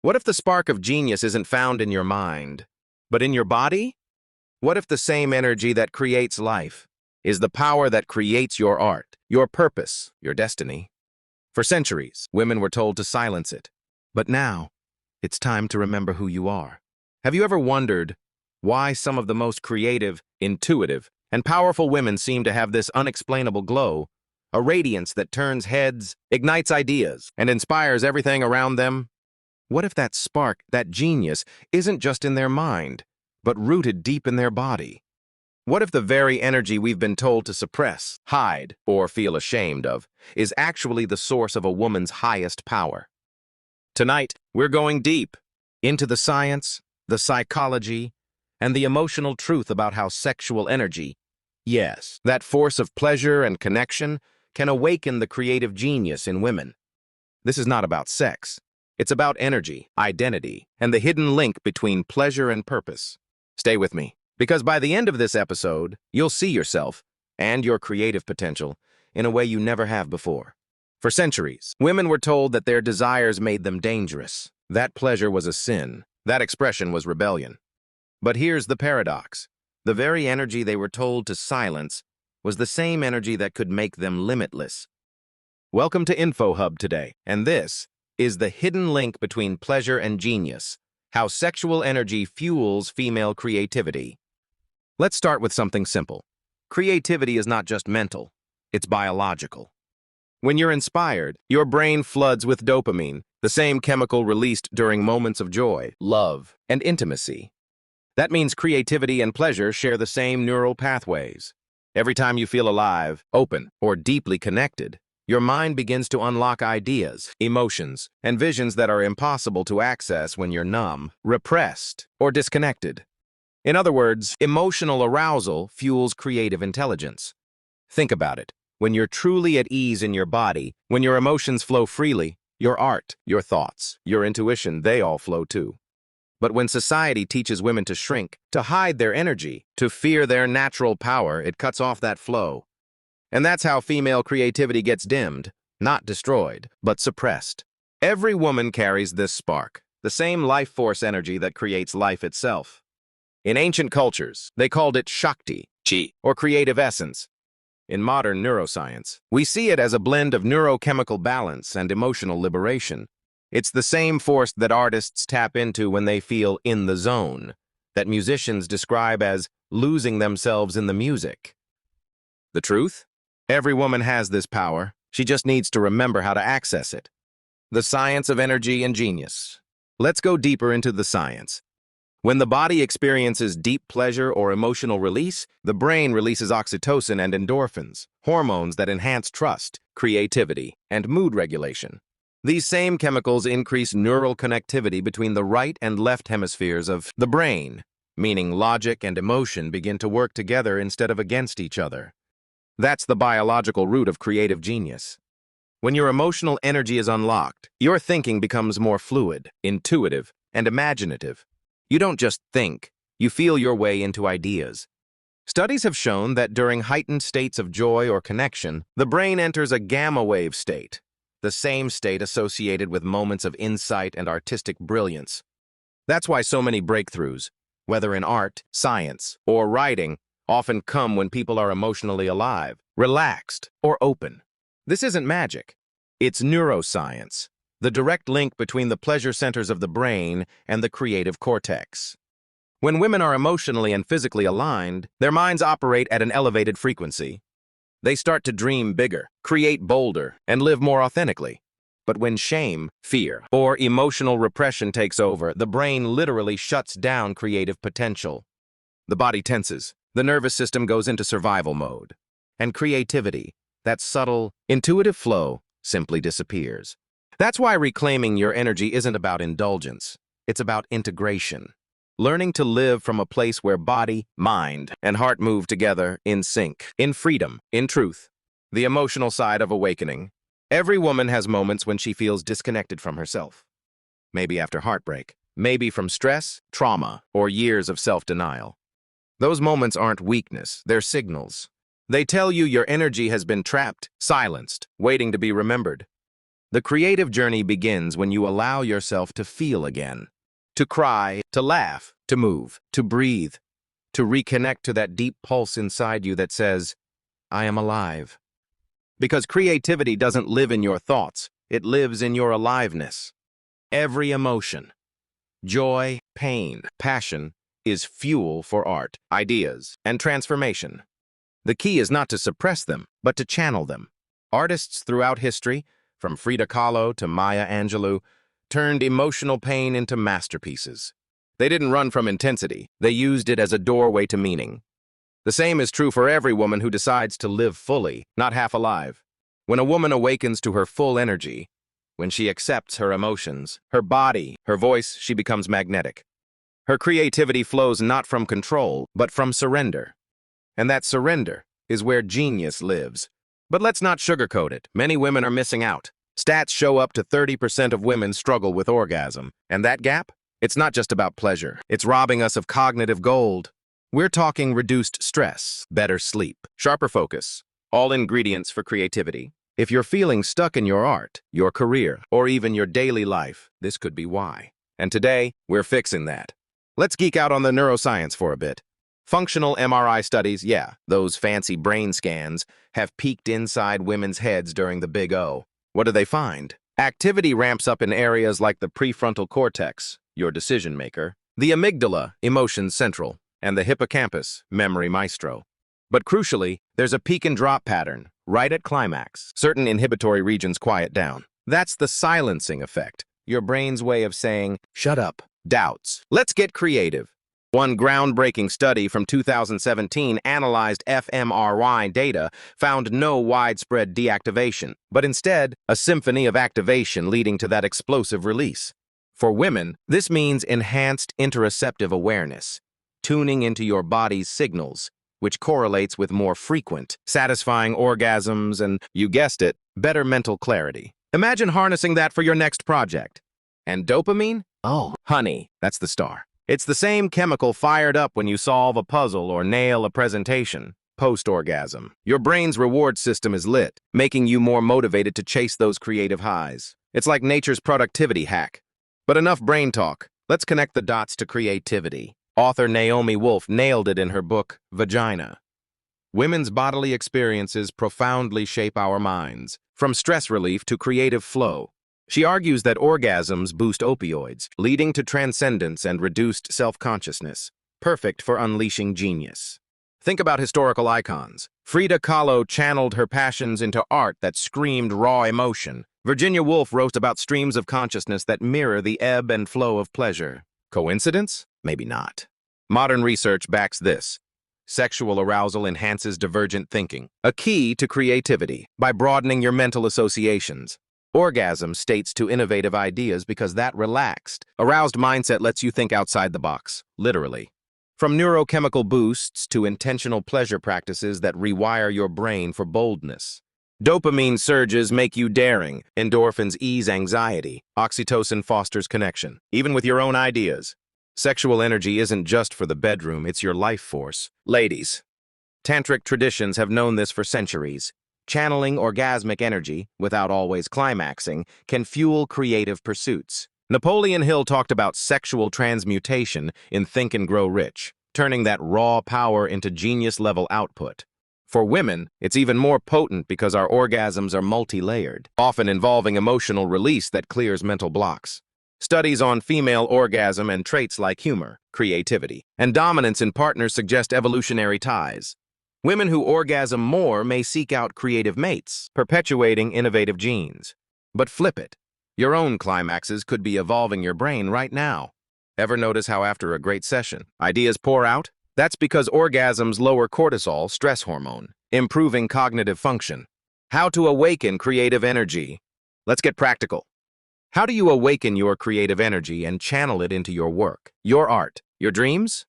What if the spark of genius isn't found in your mind, but in your body? What if the same energy that creates life is the power that creates your art, your purpose, your destiny? For centuries, women were told to silence it. But now, it's time to remember who you are. Have you ever wondered why some of the most creative, intuitive, and powerful women seem to have this unexplainable glow, a radiance that turns heads, ignites ideas, and inspires everything around them? What if that spark, that genius, isn't just in their mind, but rooted deep in their body? What if the very energy we've been told to suppress, hide, or feel ashamed of is actually the source of a woman's highest power? Tonight, we're going deep into the science, the psychology, and the emotional truth about how sexual energy, yes, that force of pleasure and connection, can awaken the creative genius in women. This is not about sex. It's about energy, identity, and the hidden link between pleasure and purpose. Stay with me, because by the end of this episode, you'll see yourself and your creative potential in a way you never have before. For centuries, women were told that their desires made them dangerous. That pleasure was a sin. That expression was rebellion. But here's the paradox. The very energy they were told to silence was the same energy that could make them limitless. Welcome to Info Hub today, and this is the hidden link between pleasure and genius, how sexual energy fuels female creativity. Let's start with something simple. Creativity is not just mental, it's biological. When you're inspired, your brain floods with dopamine, the same chemical released during moments of joy, love, and intimacy. That means creativity and pleasure share the same neural pathways. Every time you feel alive, open, or deeply connected, your mind begins to unlock ideas, emotions, and visions that are impossible to access when you're numb, repressed, or disconnected. In other words, emotional arousal fuels creative intelligence. Think about it. When you're truly at ease in your body, when your emotions flow freely, your art, your thoughts, your intuition, they all flow too. But when society teaches women to shrink, to hide their energy, to fear their natural power, it cuts off that flow. And that's how female creativity gets dimmed, not destroyed, but suppressed. Every woman carries this spark, the same life force energy that creates life itself. In ancient cultures, they called it Shakti, chi, or creative essence. In modern neuroscience, we see it as a blend of neurochemical balance and emotional liberation. It's the same force that artists tap into when they feel in the zone, that musicians describe as losing themselves in the music. The truth? Every woman has this power. She just needs to remember how to access it. The science of energy and genius. Let's go deeper into the science. When the body experiences deep pleasure or emotional release, the brain releases oxytocin and endorphins, hormones that enhance trust, creativity, and mood regulation. These same chemicals increase neural connectivity between the right and left hemispheres of the brain, meaning logic and emotion begin to work together instead of against each other. That's the biological root of creative genius. When your emotional energy is unlocked, your thinking becomes more fluid, intuitive, and imaginative. You don't just think, you feel your way into ideas. Studies have shown that during heightened states of joy or connection, the brain enters a gamma wave state, the same state associated with moments of insight and artistic brilliance. That's why so many breakthroughs, whether in art, science, or writing, often come when people are emotionally alive, relaxed, or open. This isn't magic. It's neuroscience, the direct link between the pleasure centers of the brain and the creative cortex. When women are emotionally and physically aligned, their minds operate at an elevated frequency. They start to dream bigger, create bolder, and live more authentically. But when shame, fear, or emotional repression takes over, the brain literally shuts down creative potential. The body tenses. The nervous system goes into survival mode. And creativity, that subtle, intuitive flow, simply disappears. That's why reclaiming your energy isn't about indulgence. It's about integration. Learning to live from a place where body, mind, and heart move together in sync, in freedom, in truth. The emotional side of awakening. Every woman has moments when she feels disconnected from herself. Maybe after heartbreak, maybe from stress, trauma, or years of self-denial. Those moments aren't weakness, they're signals. They tell you your energy has been trapped, silenced, waiting to be remembered. The creative journey begins when you allow yourself to feel again, to cry, to laugh, to move, to breathe, to reconnect to that deep pulse inside you that says, I am alive. Because creativity doesn't live in your thoughts, it lives in your aliveness. Every emotion, joy, pain, passion, is fuel for art, ideas, and transformation. The key is not to suppress them, but to channel them. Artists throughout history, from Frida Kahlo to Maya Angelou, turned emotional pain into masterpieces. They didn't run from intensity, they used it as a doorway to meaning. The same is true for every woman who decides to live fully, not half alive. When a woman awakens to her full energy, when she accepts her emotions, her body, her voice, she becomes magnetic. Her creativity flows not from control, but from surrender. And that surrender is where genius lives. But let's not sugarcoat it. Many women are missing out. Stats show up to 30% of women struggle with orgasm. And that gap? It's not just about pleasure. It's robbing us of cognitive gold. We're talking reduced stress, better sleep, sharper focus, all ingredients for creativity. If you're feeling stuck in your art, your career, or even your daily life, this could be why. And today, we're fixing that. Let's geek out on the neuroscience for a bit. Functional MRI studies, yeah, those fancy brain scans, have peeked inside women's heads during the Big O. What do they find? Activity ramps up in areas like the prefrontal cortex, your decision maker, the amygdala, emotions central, and the hippocampus, memory maestro. But crucially, there's a peak and drop pattern, right at climax. Certain inhibitory regions quiet down. That's the silencing effect, your brain's way of saying, shut up, doubts. Let's get creative. One groundbreaking study from 2017 analyzed fMRI data, found no widespread deactivation, but instead a symphony of activation leading to that explosive release. For women, this means enhanced interoceptive awareness, tuning into your body's signals, which correlates with more frequent, satisfying orgasms and, you guessed it, better mental clarity. Imagine harnessing that for your next project. And dopamine? Oh, honey, that's the star. It's the same chemical fired up when you solve a puzzle or nail a presentation. Post-orgasm, your brain's reward system is lit, making you more motivated to chase those creative highs. It's like nature's productivity hack. But enough brain talk. Let's connect the dots to creativity. Author Naomi Wolf nailed it in her book, Vagina. Women's bodily experiences profoundly shape our minds, from stress relief to creative flow. She argues that orgasms boost opioids, leading to transcendence and reduced self-consciousness, perfect for unleashing genius. Think about historical icons. Frida Kahlo channeled her passions into art that screamed raw emotion. Virginia Woolf wrote about streams of consciousness that mirror the ebb and flow of pleasure. Coincidence? Maybe not. Modern research backs this. Sexual arousal enhances divergent thinking, a key to creativity, by broadening your mental associations. Orgasm states to innovative ideas because that relaxed, aroused mindset lets you think outside the box, literally. From neurochemical boosts to intentional pleasure practices that rewire your brain for boldness. Dopamine surges make you daring, endorphins ease anxiety, oxytocin fosters connection, even with your own ideas. Sexual energy isn't just for the bedroom, it's your life force. Ladies, tantric traditions have known this for centuries. Channeling orgasmic energy, without always climaxing, can fuel creative pursuits. Napoleon Hill talked about sexual transmutation in Think and Grow Rich, turning that raw power into genius-level output. For women, it's even more potent because our orgasms are multi-layered, often involving emotional release that clears mental blocks. Studies on female orgasm and traits like humor, creativity, and dominance in partners suggest evolutionary ties. Women who orgasm more may seek out creative mates, perpetuating innovative genes. But flip it. Your own climaxes could be evolving your brain right now. Ever notice how after a great session, ideas pour out? That's because orgasms lower cortisol, stress hormone, improving cognitive function. How to awaken creative energy? Let's get practical. How do you awaken your creative energy and channel it into your work, your art, your dreams?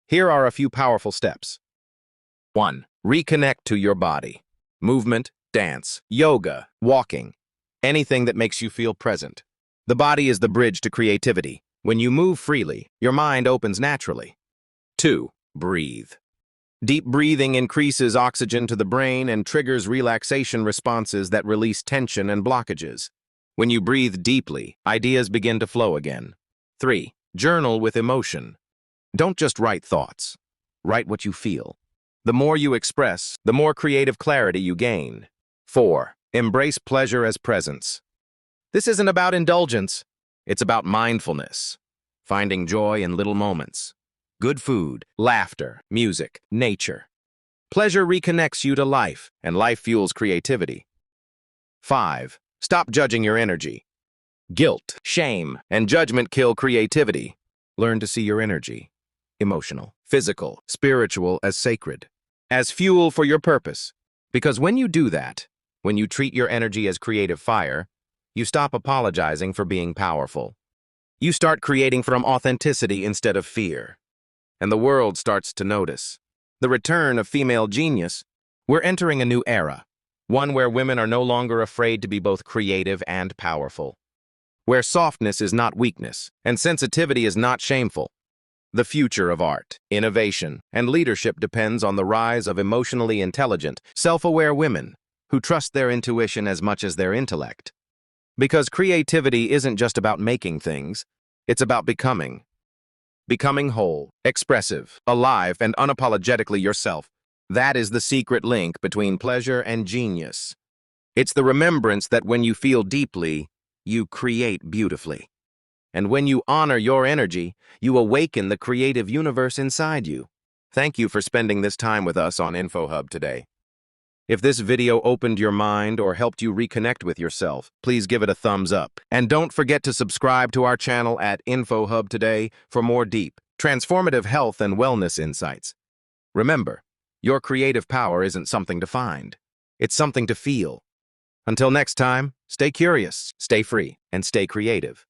Here are a few powerful steps. 1. Reconnect to your body. Movement, dance, yoga, walking, anything that makes you feel present. The body is the bridge to creativity. When you move freely, your mind opens naturally. 2. Breathe. Deep breathing increases oxygen to the brain and triggers relaxation responses that release tension and blockages. When you breathe deeply, ideas begin to flow again. 3. Journal with emotion. Don't just write thoughts. Write what you feel. The more you express, the more creative clarity you gain. 4. Embrace pleasure as presence. This isn't about indulgence. It's about mindfulness. Finding joy in little moments. Good food, laughter, music, nature. Pleasure reconnects you to life, and life fuels creativity. 5. Stop judging your energy. Guilt, shame, and judgment kill creativity. Learn to see your energy, emotional, physical, spiritual, as sacred, as fuel for your purpose. Because when you do that, when you treat your energy as creative fire, you stop apologizing for being powerful. You start creating from authenticity instead of fear. And the world starts to notice. The return of female genius. We're entering a new era, one where women are no longer afraid to be both creative and powerful, where softness is not weakness and sensitivity is not shameful. The future of art, innovation, and leadership depends on the rise of emotionally intelligent, self-aware women who trust their intuition as much as their intellect. Because creativity isn't just about making things, it's about becoming. Becoming whole, expressive, alive, and unapologetically yourself. That is the secret link between pleasure and genius. It's the remembrance that when you feel deeply, you create beautifully. And when you honor your energy, you awaken the creative universe inside you. Thank you for spending this time with us on InfoHub today. If this video opened your mind or helped you reconnect with yourself, please give it a thumbs up. And don't forget to subscribe to our channel at InfoHub today for more deep, transformative health and wellness insights. Remember, your creative power isn't something to find. It's something to feel. Until next time, stay curious, stay free, and stay creative.